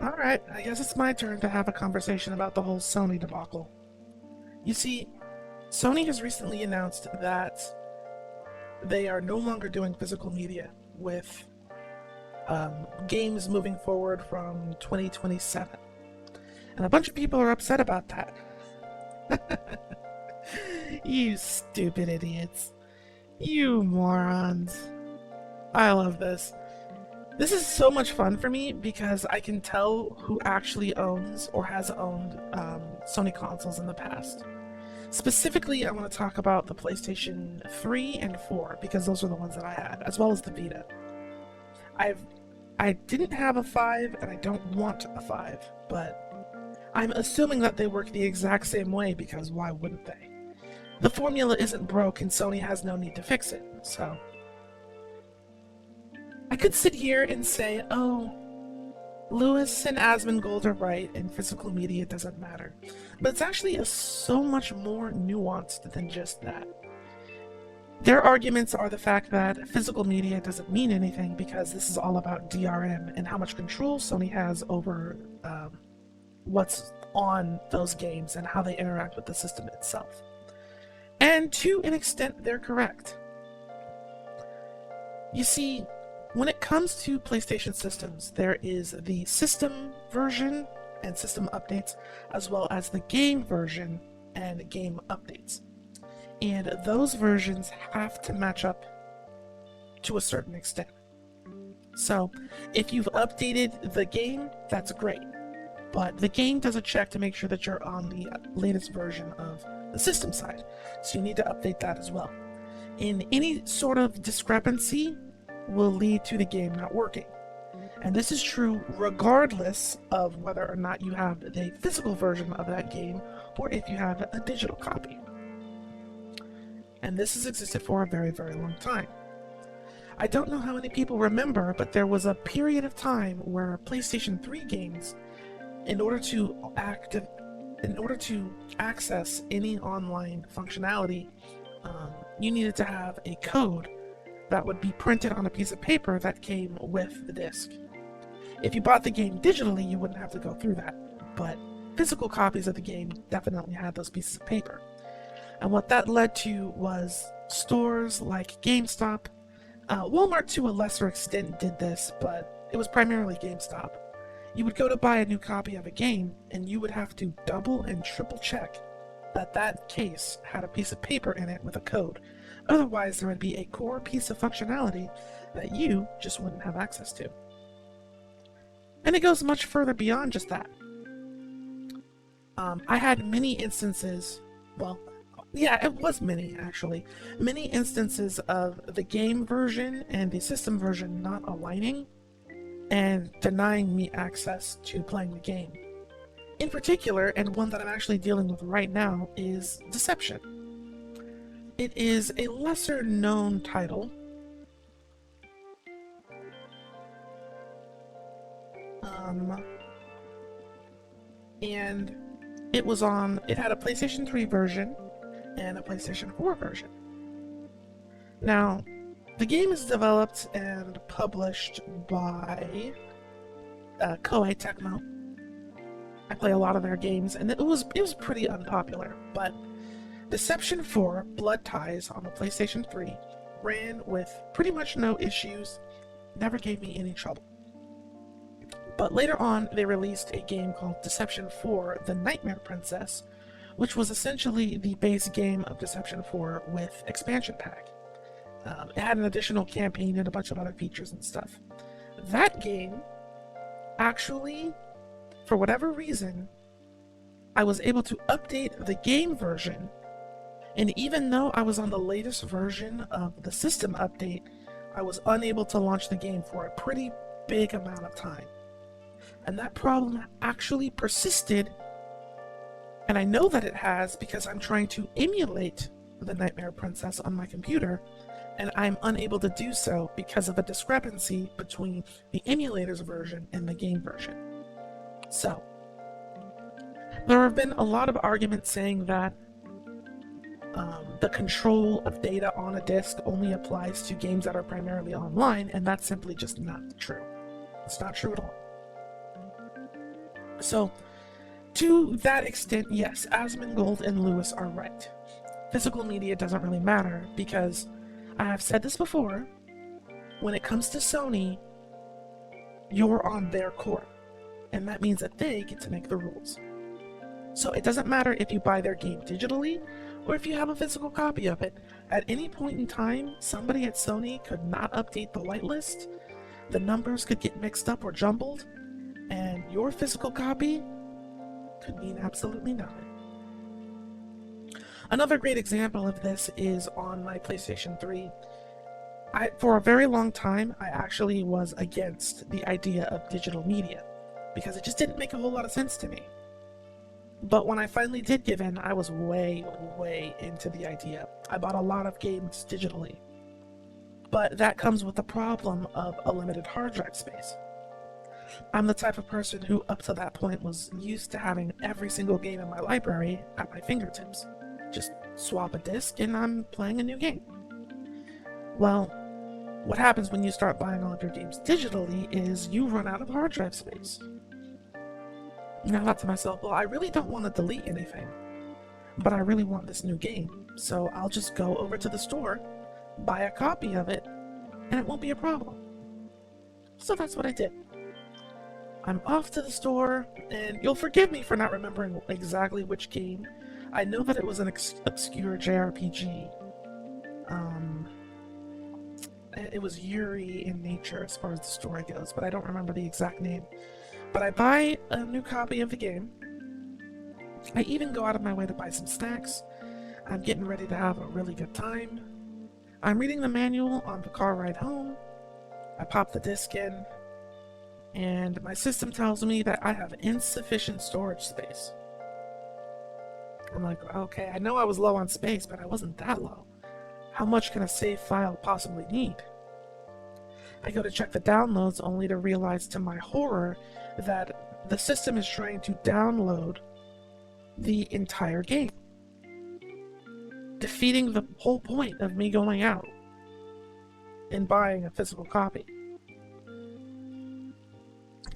Alright, I guess it's my turn to have a conversation about the whole Sony debacle. You see, Sony has recently announced that they are no longer doing physical media with games moving forward from 2027. And a bunch of people are upset about that. You stupid idiots. You morons. I love this. This is so much fun for me because I can tell who actually owns or has owned Sony consoles in the past. Specifically, I want to talk about the PlayStation 3 and 4 because those are the ones that I had, as well as the Vita. I didn't have a 5 and I don't want a 5, but I'm assuming that they work the exact same way because why wouldn't they? The formula isn't broke and Sony has no need to fix it, so... I could sit here and say, oh, Lewis and Asmongold are right and physical media doesn't matter. But it's actually so much more nuanced than just that. Their arguments are the fact that physical media doesn't mean anything because this is all about DRM and how much control Sony has over what's on those games and how they interact with the system itself. And to an extent, they're correct. You see, when it comes to PlayStation systems, there is the system version and system updates, as well as the game version and game updates. And those versions have to match up to a certain extent. So, if you've updated the game, that's great. But the game does a check to make sure that you're on the latest version of the system side. So you need to update that as well. In any sort of discrepancy, will lead to the game not working. And this is true regardless of whether or not you have the physical version of that game or if you have a digital copy. And this has existed for a very, very long time. I don't know how many people remember, but there was a period of time where PlayStation 3 games, in order to access any online functionality, you needed to have a code that would be printed on a piece of paper that came with the disc. If you bought the game digitally, you wouldn't have to go through that, but physical copies of the game definitely had those pieces of paper. And what that led to was stores like GameStop, Walmart to a lesser extent did this, but it was primarily GameStop. You would go to buy a new copy of a game, and you would have to double and triple check that that case had a piece of paper in it with a code. Otherwise, there would be a core piece of functionality that you just wouldn't have access to. And it goes much further beyond just that. I had many instances, well, yeah, it was many actually, many instances of the game version and the system version not aligning and denying me access to playing the game. In particular, and one that I'm actually dealing with right now, is Deception. It is a lesser known title. And it had a PlayStation 3 version and a PlayStation 4 version. Now, the game is developed and published by Koei Tecmo. I play a lot of their games, and it was pretty unpopular, but Deception 4 Blood Ties on the PlayStation 3 ran with pretty much no issues, never gave me any trouble. But later on, they released a game called Deception 4 The Nightmare Princess, which was essentially the base game of Deception 4 with expansion pack. It had an additional campaign and a bunch of other features and stuff. That game, actually, for whatever reason, I was able to update the game version, and even though I was on the latest version of the system update, I was unable to launch the game for a pretty big amount of time. And that problem actually persisted, and I know that it has because I'm trying to emulate the Nightmare Princess on my computer, and I'm unable to do so because of a discrepancy between the emulator's version and the game version. So, there have been a lot of arguments saying that the control of data on a disk only applies to games that are primarily online, and that's simply just not true. It's not true at all. So, to that extent, yes, Asmongold and Lewis are right. Physical media doesn't really matter because, I have said this before, when it comes to Sony, you're on their court, and that means that they get to make the rules. So it doesn't matter if you buy their game digitally or if you have a physical copy of it. At any point in time, somebody at Sony could not update the whitelist, the numbers could get mixed up or jumbled, and your physical copy could mean absolutely nothing. Another great example of this is on my PlayStation 3. For a very long time, I actually was against the idea of digital media because it just didn't make a whole lot of sense to me. But when I finally did give in, I was way into the idea. I bought a lot of games digitally. But that comes with the problem of a limited hard drive space. I'm the type of person who, up to that point, was used to having every single game in my library at my fingertips. Just swap a disc and I'm playing a new game. Well, what happens when you start buying all of your games digitally is you run out of hard drive space. And I thought to myself, well, I really don't want to delete anything, but I really want this new game, so I'll just go over to the store, buy a copy of it, and it won't be a problem. So that's what I did. I'm off to the store, and you'll forgive me for not remembering exactly which game. I know that it was an obscure JRPG. It was Yuri in nature as far as the story goes, but I don't remember the exact name. But I buy a new copy of the game. I even go out of my way to buy some snacks. I'm getting ready to have a really good time. I'm reading the manual on the car ride home. I pop the disc in, and my system tells me that I have insufficient storage space. I'm like, okay, I know I was low on space, but I wasn't that low. How much can a save file possibly need? I go to check the downloads only to realize to my horror that the system is trying to download the entire game, defeating the whole point of me going out and buying a physical copy.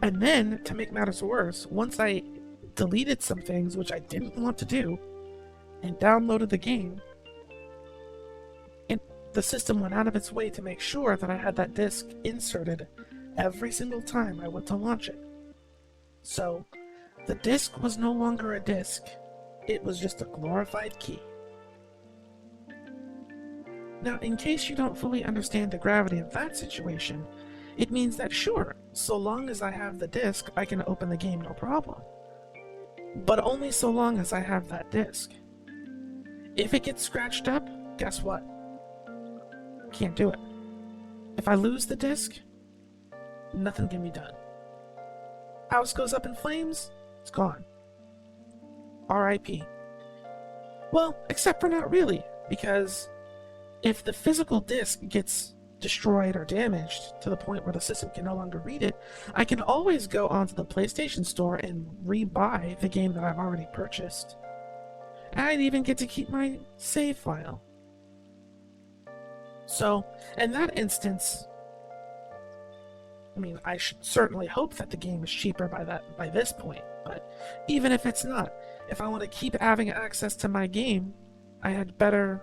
And then, to make matters worse, once I deleted some things which I didn't want to do and downloaded the game, the system went out of its way to make sure that I had that disc inserted every single time I went to launch it. So, the disc was no longer a disc, it was just a glorified key. Now, in case you don't fully understand the gravity of that situation, it means that sure, so long as I have the disc, I can open the game no problem. But only so long as I have that disc. If it gets scratched up, guess what? Can't do it. If I lose the disc, nothing can be done. House goes up in flames, it's gone. RIP. Well, except for not really, because if the physical disc gets destroyed or damaged to the point where the system can no longer read it, I can always go onto the PlayStation Store and re-buy the game that I've already purchased. I'd even get to keep my save file. So, in that instance, I mean, I should certainly hope that the game is cheaper by this point, but even if it's not, if I want to keep having access to my game, I had better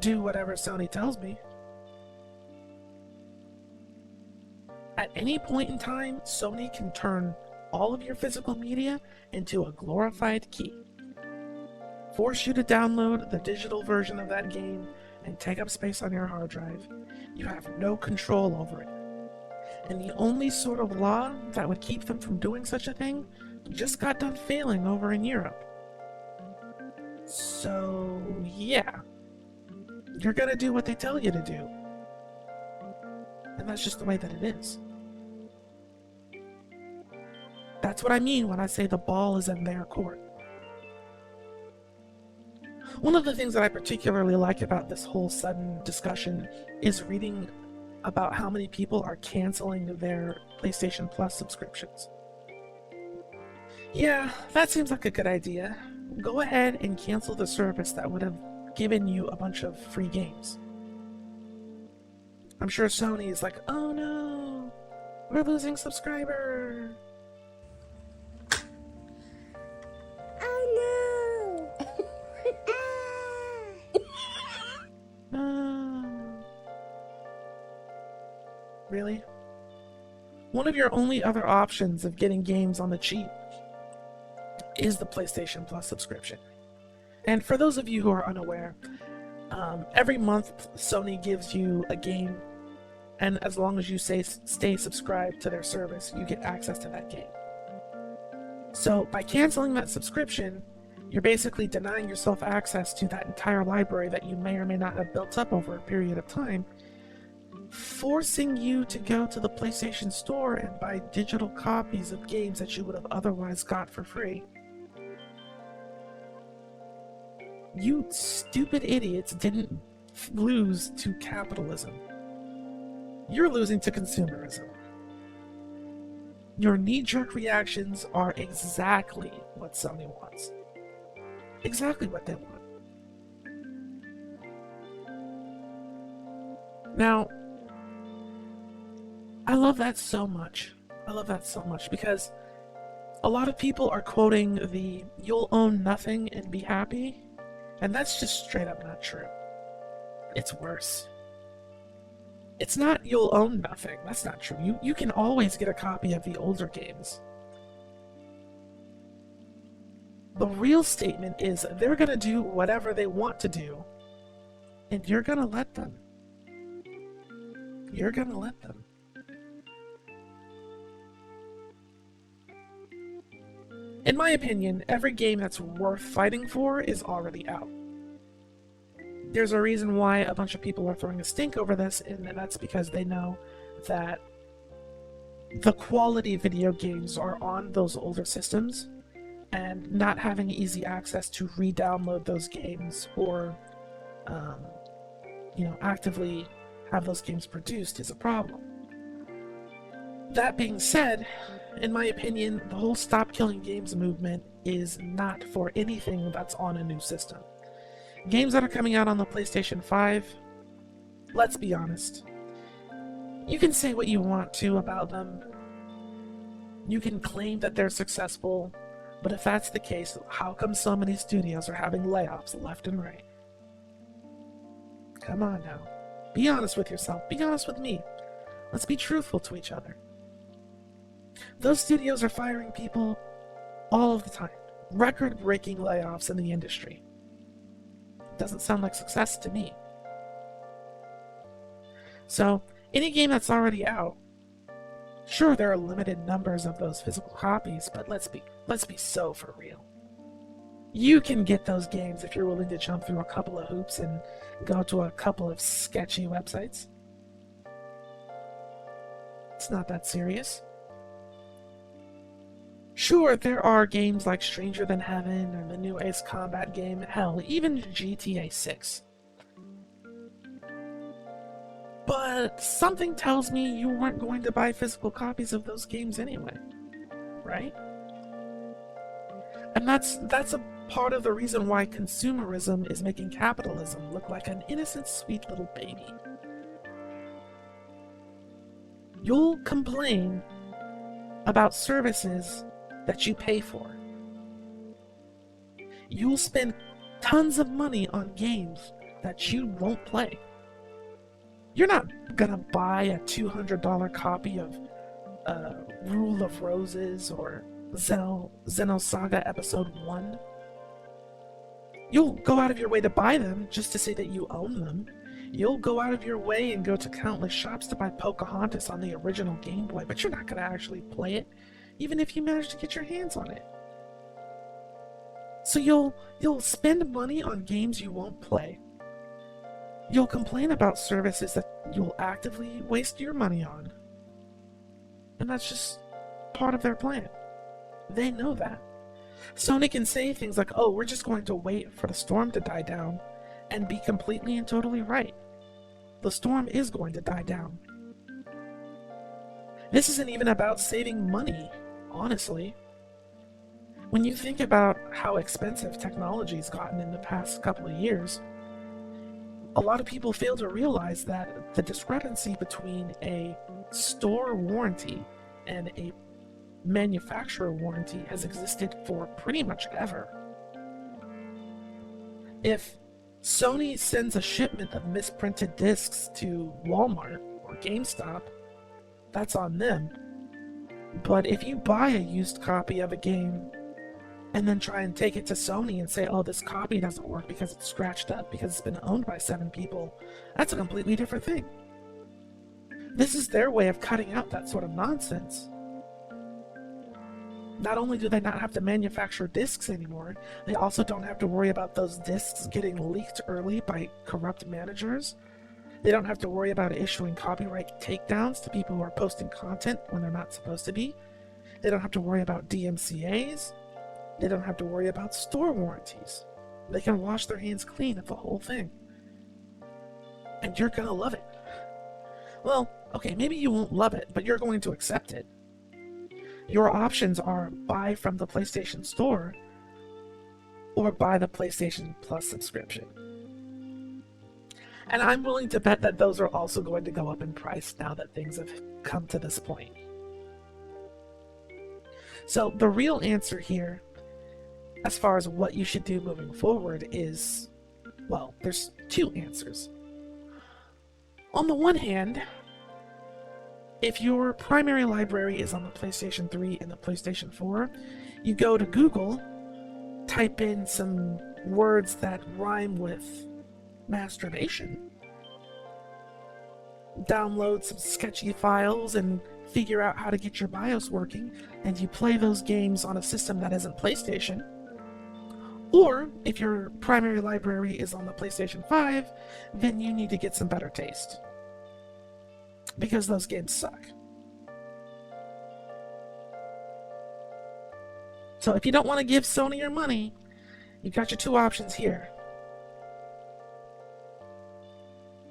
do whatever Sony tells me. At any point in time, Sony can turn all of your physical media into a glorified key. Force you to download the digital version of that game and take up space on your hard drive. You have no control over it. And the only sort of law that would keep them from doing such a thing just got done failing over in Europe. So, yeah. You're gonna do what they tell you to do. And that's just the way that it is. That's what I mean when I say the ball is in their court. One of the things that I particularly like about this whole sudden discussion is reading about how many people are canceling their PlayStation Plus subscriptions. Yeah, that seems like a good idea. Go ahead and cancel the service that would have given you a bunch of free games. I'm sure Sony is like, oh no, we're losing subscribers. really? One of your only other options of getting games on the cheap is the PlayStation Plus subscription. And for those of you who are unaware, every month Sony gives you a game, and as long as you stay subscribed to their service, you get access to that game. So by canceling that subscription, you're basically denying yourself access to that entire library that you may or may not have built up over a period of time, forcing you to go to the PlayStation Store and buy digital copies of games that you would have otherwise got for free. You stupid idiots didn't lose to capitalism. You're losing to consumerism. Your knee-jerk reactions are exactly what Sony wants. Exactly what they want. Now, I love that so much. I love that so much because a lot of people are quoting the "you'll own nothing and be happy," and that's just straight up not true. It's worse. It's not "you'll own nothing." That's not true. You can always get a copy of the older games. The real statement is they're gonna do whatever they want to do, and you're gonna let them. You're gonna let them. In my opinion, every game that's worth fighting for is already out. There's a reason why a bunch of people are throwing a stink over this, and that's because they know that the quality video games are on those older systems, and not having easy access to re-download those games or, actively have those games produced is a problem. That being said, in my opinion, the whole Stop Killing Games movement is not for anything that's on a new system. Games that are coming out on the PlayStation 5, let's be honest. You can say what you want to about them. You can claim that they're successful, but if that's the case, how come so many studios are having layoffs left and right? Come on now. Be honest with yourself. Be honest with me. Let's be truthful to each other. Those studios are firing people all of the time. Record-breaking layoffs in the industry. Doesn't sound like success to me. So, any game that's already out, sure, there are limited numbers of those physical copies, but let's be so for real. You can get those games if you're willing to jump through a couple of hoops and go to a couple of sketchy websites. It's not that serious. Sure, there are games like Stranger Than Heaven or the new Ace Combat game, hell, even GTA 6. But something tells me you weren't going to buy physical copies of those games anyway, right? And that's a part of the reason why consumerism is making capitalism look like an innocent, sweet little baby. You'll complain about services that you pay for. You'll spend tons of money on games that you won't play. You're not gonna buy a $200 copy of Rule of Roses or Xenosaga Episode 1. You'll go out of your way to buy them just to say that you own them. You'll go out of your way and go to countless shops to buy Pocahontas on the original Game Boy, but you're not gonna actually play it, even if you manage to get your hands on it. So you'll spend money on games you won't play. You'll complain about services that you'll actively waste your money on. And that's just part of their plan. They know that. Sony can say things like, oh, we're just going to wait for the storm to die down, and be completely and totally right. The storm is going to die down. This isn't even about saving money, honestly. When you think about how expensive technology's gotten in the past couple of years, a lot of people fail to realize that the discrepancy between a store warranty and a manufacturer warranty has existed for pretty much ever. If Sony sends a shipment of misprinted discs to Walmart or GameStop, that's on them. But if you buy a used copy of a game and then try and take it to Sony and say, oh, this copy doesn't work because it's scratched up, because it's been owned by 7 people, that's a completely different thing. This is their way of cutting out that sort of nonsense. Not only do they not have to manufacture discs anymore, they also don't have to worry about those discs getting leaked early by corrupt managers. They don't have to worry about issuing copyright takedowns to people who are posting content when they're not supposed to be. They don't have to worry about DMCAs. They don't have to worry about store warranties. They can wash their hands clean of the whole thing. And you're gonna love it. Well, okay, maybe you won't love it, but you're going to accept it. Your options are buy from the PlayStation Store or buy the PlayStation Plus subscription. And I'm willing to bet that those are also going to go up in price now that things have come to this point. So the real answer here, as far as what you should do moving forward, is, well, there's 2 answers. On the one hand, if your primary library is on the PlayStation 3 and the PlayStation 4, you go to Google, type in some words that rhyme with masturbation, download some sketchy files and figure out how to get your BIOS working, and you play those games on a system that isn't PlayStation. Or, if your primary library is on the PlayStation 5, then you need to get some better taste, because those games suck. So if you don't want to give Sony your money, you've got your 2 options here.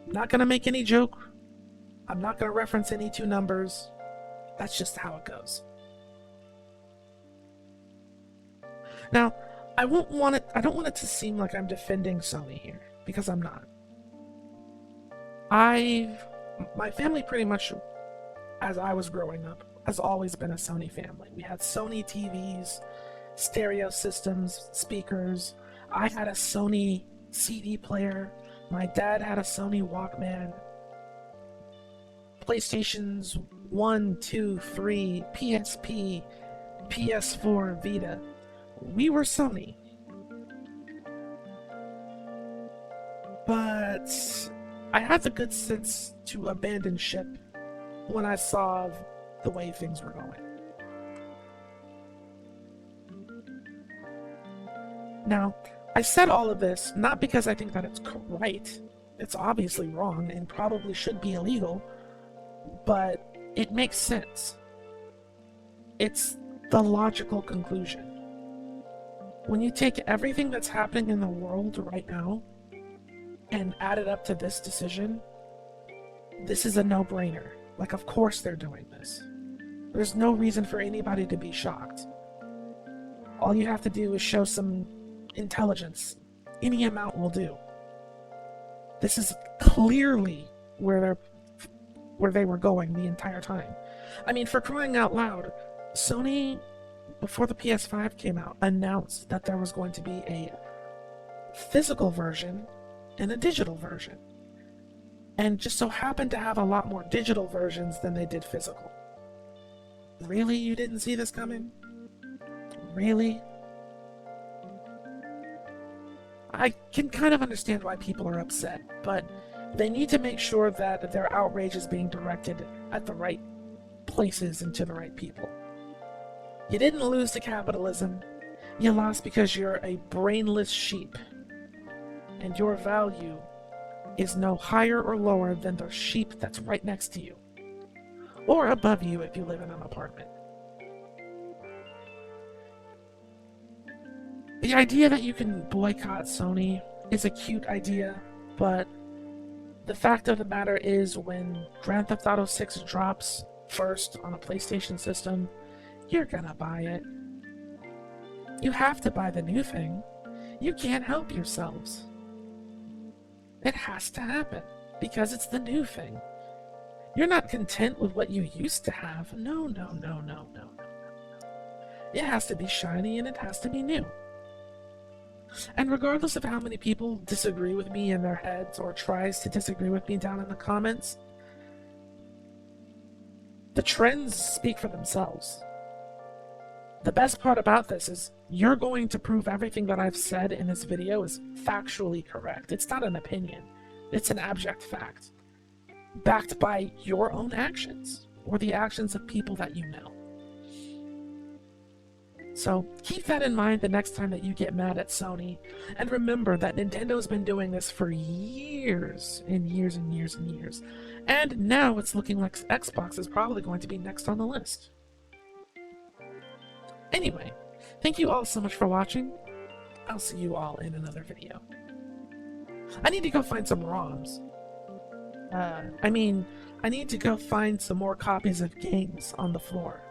I'm not going to make any joke. I'm not going to reference any 2 numbers. That's just how it goes. Now, I don't want it to seem like I'm defending Sony here, because I'm not. My family pretty much, as I was growing up, has always been a Sony family. We had Sony TVs, stereo systems, speakers. I had a Sony CD player. My dad had a Sony Walkman. PlayStations 1, 2, 3, PSP, PS4, Vita. We were Sony. But I had the good sense to abandon ship when I saw the way things were going. Now, I said all of this not because I think that it's right. It's obviously wrong and probably should be illegal, but it makes sense. It's the logical conclusion. When you take everything that's happening in the world right now and add it up to this decision, this is a no-brainer. Like, of course they're doing this. There's no reason for anybody to be shocked. All you have to do is show some intelligence. Any amount will do. This is clearly where they were going the entire time. I mean, for crying out loud, Sony, before the PS5 came out, announced that there was going to be a physical version and a digital version. And just so happened to have a lot more digital versions than they did physical. Really? You didn't see this coming? Really? I can kind of understand why people are upset, but they need to make sure that their outrage is being directed at the right places and to the right people. You didn't lose to capitalism. You lost because you're a brainless sheep. And your value is no higher or lower than the sheep that's right next to you. Or above you if you live in an apartment. The idea that you can boycott Sony is a cute idea, but the fact of the matter is, when Grand Theft Auto 6 drops first on a PlayStation system, you're gonna buy it. You have to buy the new thing. You can't help yourselves. It has to happen, because it's the new thing. You're not content with what you used to have. No. It has to be shiny and it has to be new. And regardless of how many people disagree with me in their heads or tries to disagree with me down in the comments, The trends speak for themselves. The best part about this is you're going to prove everything that I've said in this video is factually correct. It's not an opinion. It's an abject fact, backed by your own actions or the actions of people that you know. So keep that in mind the next time that you get mad at Sony, and remember that Nintendo's been doing this for years and years and years and years, and now it's looking like Xbox is probably going to be next on the list. Anyway, thank you all so much for watching. I'll see you all in another video. I need to go find some ROMs. I need to go find some more copies of games on the floor.